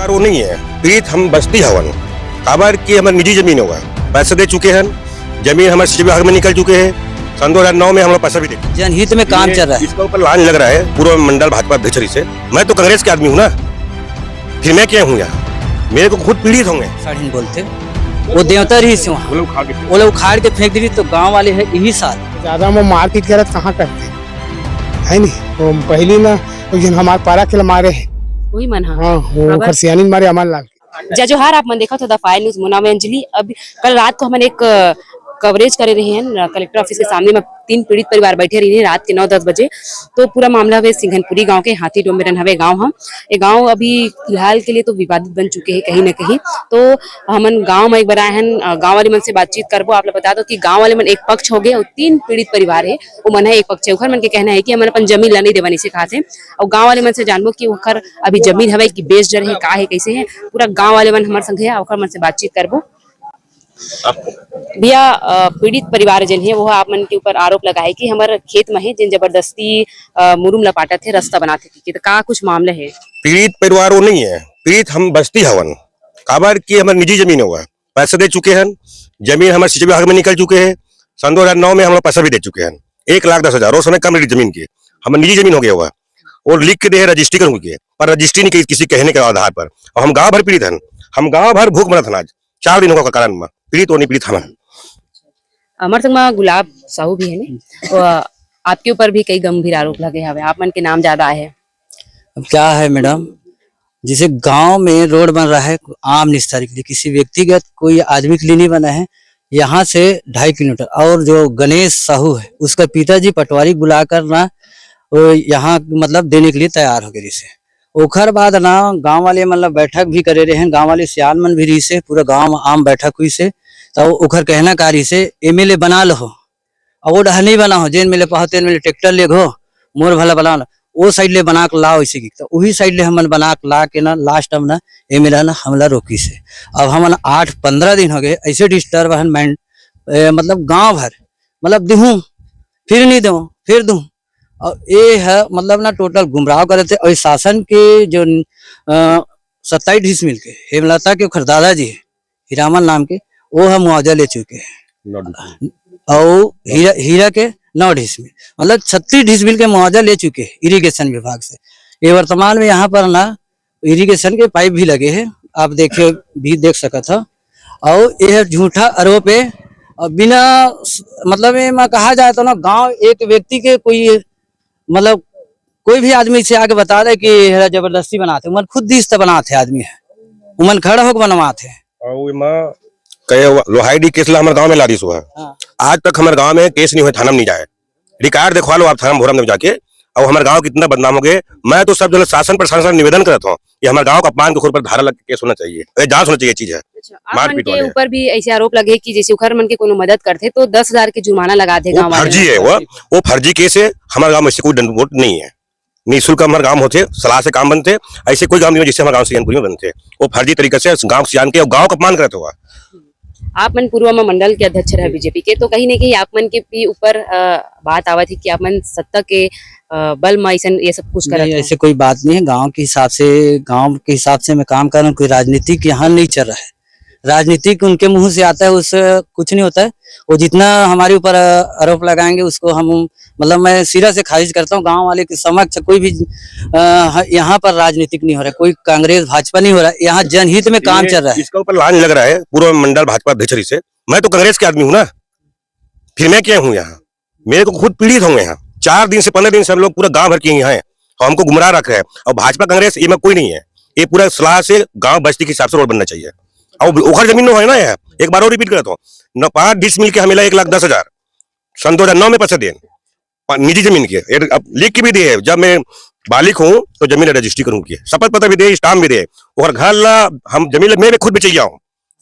परिवार वो नहीं है, पीड़ित हम बस्ती हवन। काबर की हमारी निजी जमीन होगा, पैसे दे चुके हैं, जमीन हमारे सिटी विभाग में निकल चुके हैं। सन 2009 में हम लोग पैसा भी दे, जनहित में काम चल रहा है। इसके ऊपर लान लग रहा है पूर्व मंडल भाजपा अध्यक्ष से। मैं तो कांग्रेस के आदमी हूँ ना, फिर मैं क्या हूँ यहाँ? मेरे को खुद पीड़ित होंगे। साढ़े बोलते वो देवता रही से वहाँ वो लोग उखाड़ के फेंक दी, तो गांव वाले है यही साल ज्यादा वो मारपीट करत कहाँ करते है नहीं। तो पहली ना तो जिन हमारे पारा के मारे हैं वही मन हाँ वो खरसियानी मारे अमन लाल जय जोहार। आप मन देखा तो द फाइल न्यूज मुना में अंजलि। अब कल रात को हमने एक कवरेज करे रहे हैं कलेक्टर ऑफिस के सामने में। 3 पीड़ित परिवार बैठे रही हैं रात के 9-10 बजे। तो पूरा मामला हवे सिंघनपुरी गांव के हाथी डोम में हवे गांव हम ये गांव अभी फिलहाल के लिए तो विवादित बन चुके हैं कहीं न कहीं। तो हमन गांव में एक बार आए हैं, गांव वाले मन से बातचीत करबो। आप लोग बता दो कि गांव वाले मन एक पक्ष हो गए और 3 पीड़ित परिवार है वो मन है एक पक्ष है। ओखर मन के कहना है कि हमन अपन जमीन ला नहीं देवानी से खाते और गांव वाले मन से जानबो कि ओखर अभी जमीन हवे कि बेच डर है का है कैसे है। पूरा गांव वाले मन हमारे संग है, ओखर मन से बातचीत करबो। भैया पीड़ित परिवार जिन है वो आप मन के ऊपर आरोप लगाए कि हमारे खेत में है जिन जबरदस्ती मुरुम लपाटा थे रास्ता बनाते थे, तो का कुछ मामला है? पीड़ित परिवार वो नहीं है, पीड़ित हम बस्ती हवन। काबर की हमारी निजी जमीन होगा, पैसे दे चुके हैं, जमीन हमारे सिटी विभाग में निकल चुके हैं। सन 2009 में हम लोग पैसा भी दे चुके हैं, 1,10,000 उस समय कम रेट जमीन की हमारी निजी जमीन हो गया हुआ और लिख के दे रजिस्ट्री करूँ की, पर रजिस्ट्री नहीं की किसी कहने के आधार पर। और हम गाँव भर पीड़ित हैं, हम गाँव भर भूख मरत हैं। आज 4 दिन होगा कारण में पीड़ित और नहीं पीड़ित हम हमारे संग में गुलाब साहू भी है ने, आपके ऊपर भी कई गंभीर आरोप लगे हवे, आप मन के नाम ज्यादा आए हैं। अब क्या है मैडम, जिसे गांव में रोड बन रहा है आम निस्तारी के लिए, किसी व्यक्तिगत कोई आदमी के लिए नहीं बना है। यहाँ से 2.5 किलोमीटर और जो गणेश साहू है उसका पिताजी पटवारी बुलाकर ना यहाँ मतलब देने के लिए तैयार हो गए। से ओखर बाद ना गांव वाले मतलब बैठक भी करे रहे हैं, गांव वाले सियान मन भी रही से, पूरा गांव आम बैठक हुई से। तो ओखर कहना कारी से एमएलए बना लो और वो डह नहीं बना हो, जेन मिले पहुँचे मिले ट्रैक्टर ले घो मोर भला बना लो, वो साइड ले बना के लाओ इसी की। तो वही साइड ले हमन बना के ला के ना लास्ट हम ना एमएलए ना हमला रोकी से। अब हमन 8-15 दिन हो गए ऐसे डिस्टर्ब हन मतलब गाँव भर मतलब दूँ फिर नहीं दूँ फिर दूँ, और ये है मतलब ना टोटल गुमराह करे थे। और शासन के जो 27 डिसमिल के हेमलता के दादा जी है हीरामन नाम के, वो हम मुआवजा ले चुके हैं। और हीरा के 9 डिसमिल मतलब 36 डिसमिल के मुआवजा ले चुके हैं इरिगेशन विभाग से। ये वर्तमान में यहाँ पर ना इरिगेशन के पाइप भी लगे हैं, आप देखे भी देख सकते था। और यह झूठा आरोप है, बिना मतलब में कहा जाए तो ना गांव एक व्यक्ति के कोई मतलब कोई भी आदमी से आगे बता दे कि जबरदस्ती बनाते, उमन खुद दिस बनाते आदमी है, उमन खड़ा होकर बनवाते हैं। लोहाई केस ला हमारे गांव में लादी सुबह। हाँ। आज तक हमारे गांव में केस नहीं हुआ, थाना में नहीं जाए। रिकॉर्ड देखवा लो आप थाना भोरम में जाके, और हमारे गांव कितना बदनाम हो गए। मैं तो सब जो शासन प्रशासन निवेदन करता हूँ कि हमारे गांव का अपमान के खुद पर धारा लग केस होना चाहिए, जांच होना चाहिए चीज है। मारपीट के ऊपर भी ऐसे आरोप लगे कि जैसे उखर मन के कोनो मदद करते तो 10,000 के जुर्माना लगा दे गांव वाले। फर्जी है वो फर्जी केस है। हमारे गांव में ऐसे कोई दंड नहीं है, निःशुल्क हमारे गांव होते, सलाह से काम बनते। ऐसे कोई गांव नहीं जिससे हमारे गांव सियानपुरी में बनते, वो फर्जी तरीके से गांव सियान के और गांव का अपमान करते हुआ। आप मन पूर्व में मंडल के अध्यक्ष रहे बीजेपी के, तो कहीं न कहीं आप मन के भी ऊपर बात आवा थी कि आप मन सत्ता के बल में ऐसा ये सब कुछ कर। ऐसे कोई बात नहीं है, गांव के हिसाब से मैं काम कर रहा हूँ। कोई राजनीतिक यहाँ नहीं चल रहा है, राजनीतिक उनके मुंह से आता है, उससे कुछ नहीं होता है। वो जितना हमारे ऊपर आरोप लगाएंगे उसको हम मतलब मैं सिरा से खारिज करता हूँ। गांव वाले के समक्ष कोई भी यहाँ पर राजनीतिक नहीं हो रहा है, कोई कांग्रेस भाजपा नहीं हो रहा है, यहाँ जनहित में काम चल रहा है। इसका ऊपर लान लग रहा है पूर्व मंडल भाजपा अध्यक्ष से। मैं तो कांग्रेस के आदमी हूँ ना, फिर मैं क्या हूँ यहाँ? मेरे को खुद पीड़ित होंगे यहाँ। 4 दिन से 15 दिन से हम लोग पूरा गाँव भर के यहाँ है, हमको गुमराह रख रहे हैं। और भाजपा कांग्रेस ये में कोई नहीं है, ये पूरा सलाह से गाँव बस्ती के हिसाब से रोड बनना चाहिए। और ओखर जमीन है ना, है एक बार और रिपीट करता हूँ, 5 डिसमिल के हमें 1,10,000 सन 2009 में पैसा दे निजी जमीन के, अब लिख के भी दे। जब मैं बालिक हूँ तो जमीन रजिस्ट्री करूँ की, शपथ पत्र भी दे, स्टाम्प भी दे। और घर ला हम जमीन मैं भी खुद बेचिया हूँ,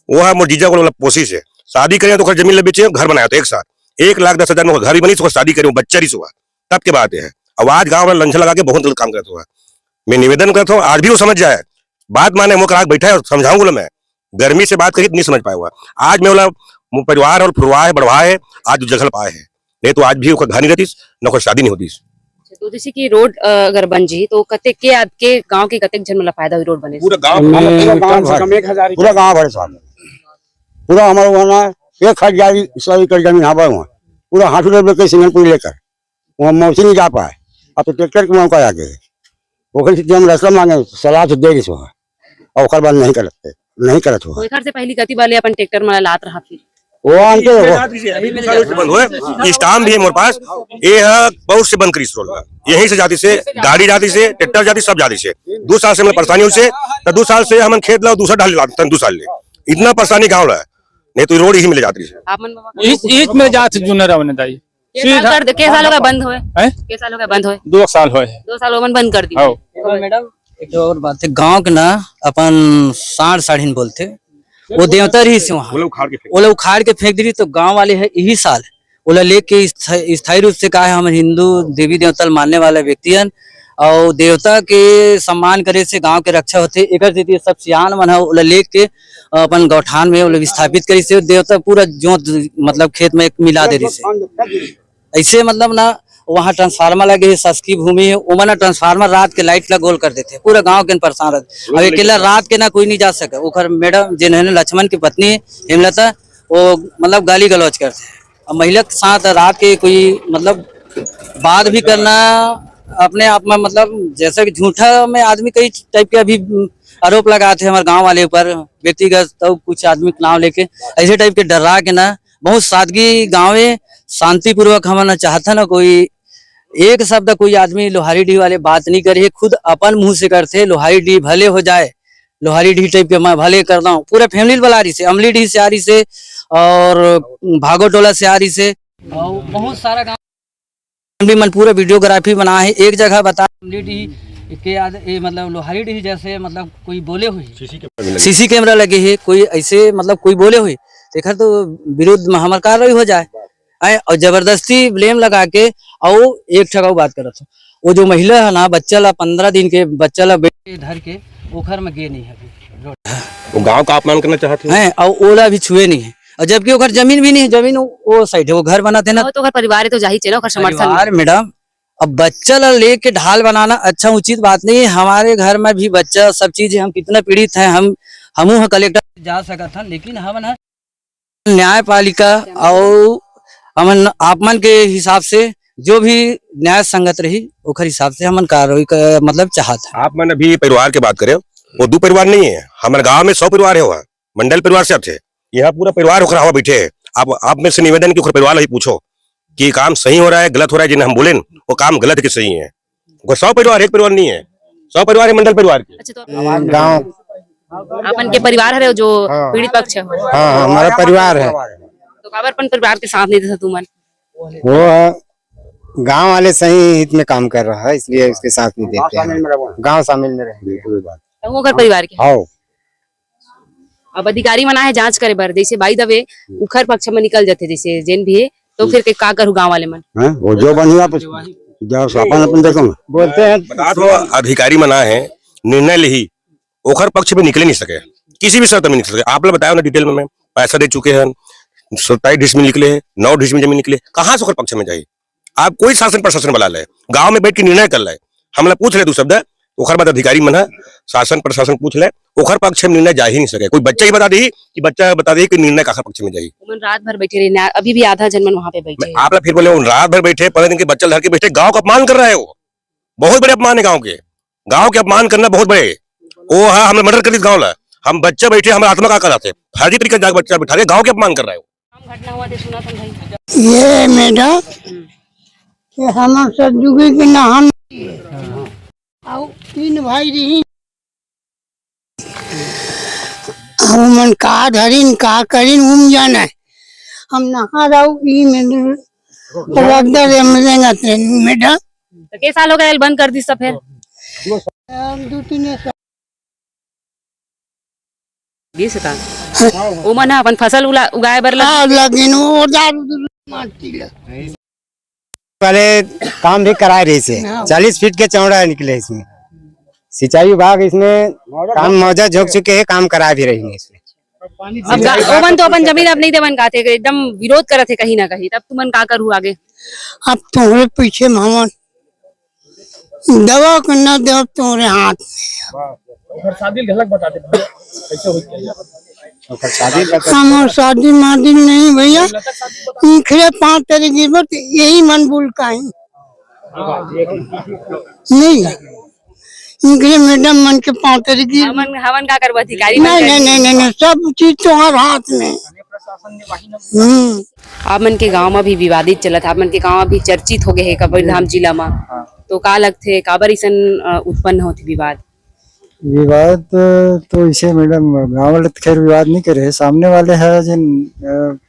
वो है मोर जीजा को पोसी से शादी करें तो जमीन ले बेचे, घर बनाया तो एक साथ 1,10,000 में घर ही बनी, शादी करें बच्चा ही सुबह, तब के बात है। अब आज गाँव में लंच लगा के बहुत गलत काम करता हुआ। मैं निवेदन करता हूँ आज भी वो समझ जाए, बात माने मुँह करा बैठा है और समझाऊंगा मैं। गर्मी से बात करी नहीं समझ पाया हुआ, आज मैं बोला परिवार और फुरवा है बढ़वा है, आज जगह पाए है, नहीं तो आज भी घर नहीं रहती, न कोई शादी नहीं होती। तो जैसे कि रोड अगर बन जी तो कते के गांव के कतेक जन मतलब फायदा हुई रोड बने से? पूरा गांव पूरा गाँव भर साहब पूरा हमारे वहाँ 1,000 एकड़ जमीन हमारे वहाँ पूरा हाथ लेकर सिंगनपुर लेकर वहाँ मौसी नहीं जा पाए। अब तो ट्रैक्टर के मौका आ गए ओखर से हम रास्ता मांगे सलाह से दे वहाँ और ओकर बाद नहीं करत हो तो एकर से पहली कति वाले अपन ट्रैक्टर में लात रहा फिर वो आनते बंद हुए स्टाम भी है मोर पास ये है बहुत से बंद करी इस रोड का यहीं से जाती से गाड़ी जाती से ट्रैक्टर जाती सब जाती से 2 साल से हमें परेशानी से तो 2 साल से हम खेत ला दूसरा ढाल लाते 2 साल ले इतना परेशानी गाँव रहा नहीं तो रोड ही मिले जाती है आप मन बाबा ईच में जात जुनर बने दाई के साल हो गए बंद होए के साल हो गए बंद होए 2 साल होए 2 साल ओमन बंद कर दी हां तो मैडम एक और बात है गांव के ना अपन साढ़ साढ़ीन बोलते वो देवतर ही से वहाँ ओला उखाड़ के फेंक दी तो गांव वाले है यही साल ओला लेके स्थायी रूप से कहा है हम हिंदू देवी देवता मानने वाले व्यक्ति हैं और देवता के सम्मान करे से गांव के रक्षा होते एक सब सियान मन ओला लेके अपन गौठान में ओला स्थापित करी से देवता पूरा जोत मतलब खेत में मिला दे रही से ऐसे मतलब ना वहाँ ट्रांसफार्मर लगे है शासकीय भूमि है वो ना ट्रांसफार्मर रात के लाइट ला गोल कर देते पूरा गांव के परेशान रहते अब अकेला रात के ना कोई नहीं जा सके ओकर मैडम जिन्होंने लक्ष्मण की पत्नी हेमलता वो मतलब गाली गलौज करते हैं अब महिला के साथ रात के कोई मतलब बात भी करना अपने आप में मतलब जैसा कि झूठा में आदमी कई टाइप के अभी आरोप लगाते हैं हमारे गांव वाले ऊपर व्यक्तिगत तो कुछ आदमी नाम लेके ऐसे टाइप के डरा के ना बहुत सादगी गाँव में शांति पूर्वक हम चाहता ना कोई एक शब्द कोई आदमी लोहारी डी वाले बात नहीं करे खुद अपन मुंह से करते लोहारी डी भले हो जाए लोहारी डी टाइप के मैं भले कर रहा हूँ पूरे फैमिली वाला रही से अमली डी से आ रही से और भागोटोला से आ रही से और बहुत सारा गाँव मन पूरा वीडियोग्राफी बना है एक जगह बता अमली डी के मतलब लोहारी डी जैसे मतलब कोई बोले हुई सीसी कैमरा लगे है कोई ऐसे मतलब कोई बोले हुई देखा तो विरुद्ध में हमार कार्रवाई हो जाए और जबरदस्ती ब्लेम लगा के और एक ठगाऊ बात करत हो वो जो महिला है ना बच्चा ला 15 दिन के बच्चा ला बेटे धर के ओखर में गे नहीं है वो गांव का अपमान करना चाहते हैं और ओला भी छुए नहीं है और जबकि ओखर जमीन भी नहीं है जमीन वो साइड है वो घर बनाते ना तो ओकर परिवार है तो जाही चलो ओकर समर्थन मैडम अब बच्चा ला लेके ढाल बनाना अच्छा उचित बात नहीं है हमारे घर में भी बच्चा सब चीज हम कितना पीड़ित है हम कलेक्टर जा सका था लेकिन हम ना न्यायपालिका और हमन आपमन के हिसाब से जो भी न्याय संगत रही ओखर हिसाब से हमन कार्रवाई मतलब चाहत आप मन अभी परिवार की बात करें वो 2 परिवार नहीं है हमारे गांव में 100 परिवार है वहाँ मंडल परिवार से अच्छे यहाँ पूरा परिवार होकर हवा बैठे है आप में से निवेदन की परिवार ही पूछो कि काम सही हो रहा है गलत हो रहा है जिन्हें हम बोले वो काम गलत है कि सही है 100 परिवार एक परिवार नहीं है 100 परिवार है मंडल परिवार के अच्छा तो गाँव अपन के परिवार है जो पीड़ित पक्ष है हाँ हमारा परिवार है तो काबर अपन परिवार के साथ नहीं देता तुमन वो गांव वाले सही हित में काम कर रहा है इसलिए उसके साथ नहीं देते हैं गांव शामिल में रहेंगे तो वो घर परिवार के हाँ अब अधिकारी मना है जांच करे बर जैसे बाई दवे उखर पक्ष में निकल जाते जैसे जेन भी है तो फिर का करूँ गाँव वाले मन वो जो बनी अपन देखो बोलते हैं बता दो अधिकारी मना है निर्णय ली ओखर पक्ष में निकले नहीं सके किसी भी शर्त में निकल सके आप लोग बताया ना डिटेल में पैसा दे चुके हैं 27 डिश में निकले 9 डिश में जमीन निकले कहाँ से ओखर पक्ष में जाए आप कोई शासन प्रशासन वाला ले गांव में बैठ के निर्णय कर ले हम लोग पूछ ले 2 शब्द ओखर बाद अधिकारी मना शासन प्रशासन पूछ ले ओखर पक्ष में निर्णय जा ही नहीं सके कोई बच्चा ही बता दी कि बच्चा बता दी कि निर्णय का पक्ष में जाए रात भर बैठे रहे अभी भी आधा जनमन वहाँ पे बैठे आप लोग फिर बोले रात भर बैठे 15 दिन के बच्चा लड़के बैठे गाँव का अपमान कर रहा है वो बहुत बड़े अपमान है गाँव के अपमान करना बहुत बड़े वो हाँ हमने मर्डर कर दी गाँव ला हम बच्चा बैठे हमारे आत्मा का कराते फर्जी तरीके से बच्चा बैठा रहे गाँव के अपमान कर रहा है घटना हुआ सुना भाई ये मैडम कि हम सदुगी के नाम और 3 भाई रही मन का धरिन का करिन उम जाना है हम नहा रहा ई में रगदर मैडम तो के साल हो गए बंद कर दी सब फिर 2-3 साल 20 साल ओ मन अपन फसल उगाए बर लगिन वो दारू मारती पहले काम भी कराए रही से 40 फीट के चौड़ा निकले इसमें सिंचाई विभाग इसमें काम मौजा झोंक चुके हैं काम करा भी रही है इसमें अब ओमन तो अपन जमीन अब नहीं देवन का थे एकदम विरोध करत थे कहीं ना कहीं तब तुमन का करू आगे अब तुम्हारे पीछे मामन दवा को न दो तुम्हारे हाथ शादी झलक बता दे भैया, कैसे हुई क्या? हमार शादी मादी नहीं भैया इखरे 5 तारीख गिरबो तो यही मन बुल का ही नहीं इखरे मैडम मन के 5 तारीख गिर हवन हवन का करवा अधिकारी नहीं सब चीज तुम्हारे हाथ में आप मन के गांव में भी विवादित चलत, आप मन के गांव में भी चर्चित हो गए है कबीरधाम जिला में, तो का लगथे काबर इसन उत्पन्न होती विवाद? विवाद तो इसे मैडम गाँव वाले तो खैर विवाद नहीं करे, सामने वाले है जिन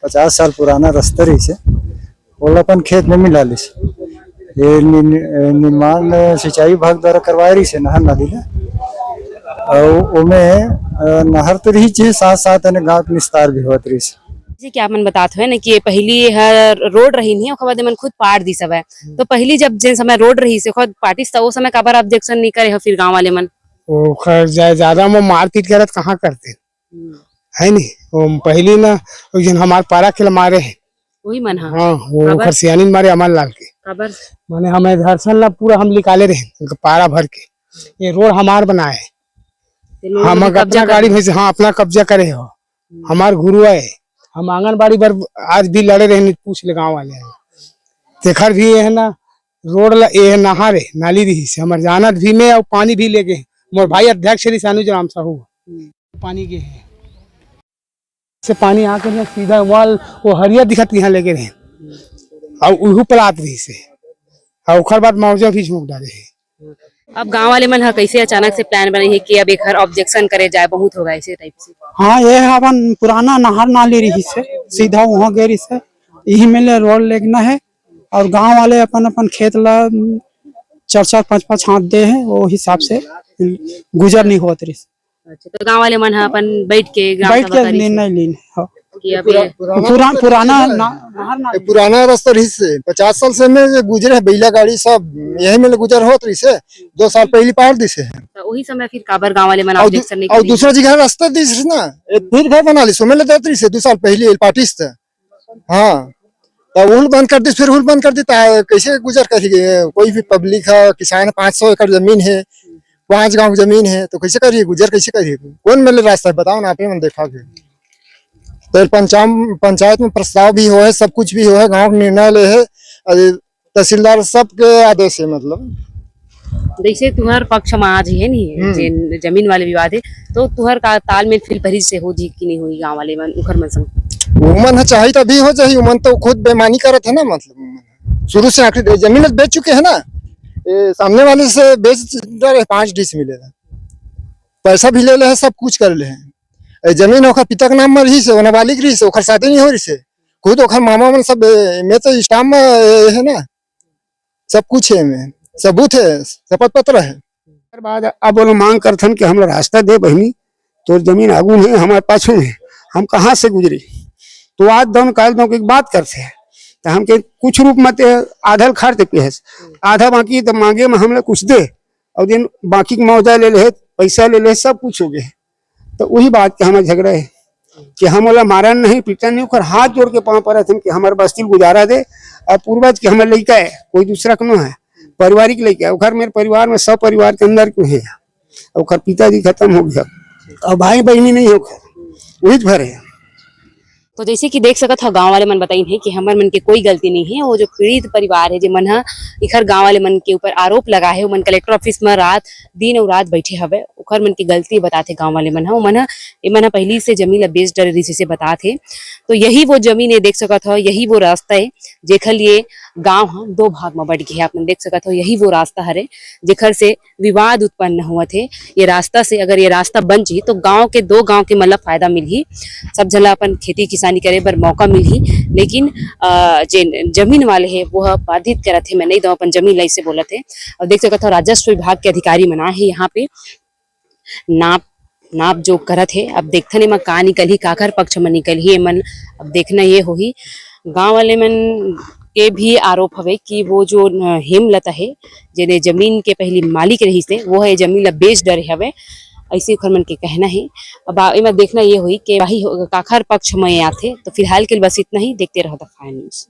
50 साल पुराना रास्ता रही से वो अपन खेत में मिला ली से ये निर्माण सिंचाई विभाग द्वारा करवाए रही से नहर नदी ने और उमें नहर तो रही चाहिए साथ साथ गाँव के विस्तार भी होत रही से। जी क्या मन बताते हैं ना कि पहली हर रोड रही नहीं ओखर बाद मन खुद पाड़ दी सब है, तो पहली जब जिन समय रोड रही से खुद पार्टी था वो समय काबर ऑब्जेक्शन नहीं करे हो फिर गांव वाले मन? वो खैर ज्यादा में मारपीट करत कहाँ करते है नहीं। वो पहली ना जिन हमारे पारा खेल मारे है वही मन हाँ हाँ वो खैर सियानी मारे अमर लाल के काबर माने हमें दर्शन ला पूरा हम निकाले रहे उनका पारा भर के ये रोड हमार बनाए हम अपना गाड़ी भेजे हाँ अपना कब्जा करे हो हमार गुरु है हम आंगनबाड़ी पर आज भी लड़े रहे पूछ ले गाँव वाले तेखर भी है ना रोड ला ये नहारे नाली रही से हमारे जानत भी में और पानी भी ले गए मोर भाई अध्यक्ष श्री सानुज राम साहू पानी के है से पानी आकर ना सीधा वाल वो हरिया दिखत यहाँ लेके रहे और उहू पलात रही से और ओखर बाद मौजा भी झोंक डाले है। अब गांव वाले मन कैसे अचानक से प्लान बने है कि अब एक हर ऑब्जेक्शन करे जाए बहुत होगा इसे टाइप से? हाँ ये अपन पुराना नहर नाली रही से सीधा वहाँ गई से यही में रोड लेना है और गांव वाले अपन अपन खेत ला 4-4 5-5 हाथ दे हैं वो हिसाब से गुजर नहीं होत रही। अच्छा तो गांव वाले मन अपन बैठ के निर्णय लेने हाँ। कि अब ये पुराना नहर नाली पुराना रास्ता रही से 50 साल से में गुजरे बैला गाड़ी सब यही में गुजर होत रही से 2 साल पहले पार दी से तो वही समय फिर काबर गांव वाले मन ऑब्जेक्शन नहीं और करी? दूसरा जगह रास्ता दी से ना फिर घर बना ली सुमेले देत रही से 2 साल पहले पार्टी से हाँ तो हुल बंद कर दी फिर हुल बंद कर दी कैसे गुजर करेगी? कोई भी पब्लिक है किसान 500 एकड़ जमीन है 5 गांव की जमीन है तो कैसे करिए गुजर कैसे करिए? कौन मिले रास्ता है बताओ ना आप ही देखा के तो पंचायत में प्रस्ताव भी हो है सब कुछ भी हो है गांव निर्णय ले है तहसीलदार सबके आदेश है मतलब जैसे तुहर पक्ष में आज है नहीं जमीन वाले विवाद है तो तुहर का तालमेल फिर भरी से हो जी कि नहीं हुई गांव वाले मन उखर मन संग उमन है चाहिए तभी हो जाए उमन तो खुद बेमानी करत है ना मतलब शुरू से आखिर जमीन बेच चुके है ना ये सामने वाले से बेच रहे 5 डिस मिलेगा पैसा भी ले ले सब कुछ कर ले है जमीन ओखर पिता के नाम में रही से नाबालिग रही से ओखर शादी नहीं हो रही से खुद ओखर मामा मन सब में तो स्टाम्प में है ना सब कुछ है में सबूत है शपथ पत्र है। बाद अब वो मांग करथन कि हमरा रास्ता दे बहनी तो जमीन आगू है हमारे पाछू है हम कहाँ से गुजरे तो आज दोनों काल दो की बात करते हैं तो हम के कुछ रूप में आधा खर्च पे आधा बाकी तो मांगे में हम लोग कुछ दे और दिन बाकी मौजा ले ले पैसा ले ले सब कुछ हो गए तो वही बात के हमारे झगड़ा है कि हम वाला मारन नहीं पीटन नहीं हाथ जोड़ के पाँव पर कि हमारे बस्ती गुजारा दे और पूर्वज के हमारे लड़का है कोई दूसरा क्यों है पारिवारिक लड़का है घर मेरे परिवार में सब परिवार के अंदर क्यों है और पिताजी खत्म हो गया और भाई बहनी नहीं हो वही भर है। तो जैसे कि देख सकत हो गांव वाले मन बताइन है कि हमर मन के कोई गलती नहीं है वो जो पीड़ित परिवार है जो मन है इखर गांव वाले मन के ऊपर आरोप लगा है मन कलेक्टर ऑफिस में रात दिन और रात बैठे हवे उखर मन की गलती बताते गांव वाले मन है मन है पहली से जमीन बेच डर रही से बताते तो यही वो जमीन है देख सकत हो यही वो रास्ता है जेखर लिए गांव है 2 भाग में बढ़ गए है आप देख सकत हो यही वो रास्ता हरे जेखर से विवाद उत्पन्न हुआ थे ये रास्ता से अगर ये रास्ता बन जी तो गांव के 2 गांव के मतलब फायदा मिल ही सब जला अपन खेती किसानी करे बर मौका मिल ही लेकिन जे जमीन वाले है वो बाधित करत है मैं नहीं दो अपन जमीन लाई से बोलत है और देख सकत हो राजस्व विभाग के अधिकारी मना है यहाँ पे नाप जो करत है अब देखने में का निकल ही काकर पक्ष में निकल ही मन अब देखना ये हो ही गाँव वाले मन के भी आरोप हवे कि वो जो हेमलता है जिन्हें जमीन के पहली मालिक रही से वो है जमीन ला बेच डरे हवे ऐसे खर मन के कहना है। अब इमा देखना ये हुई कि भाई काखर पक्ष में आते तो फिलहाल के लिए बस इतना ही देखते रहो द फाइन न्यूज़।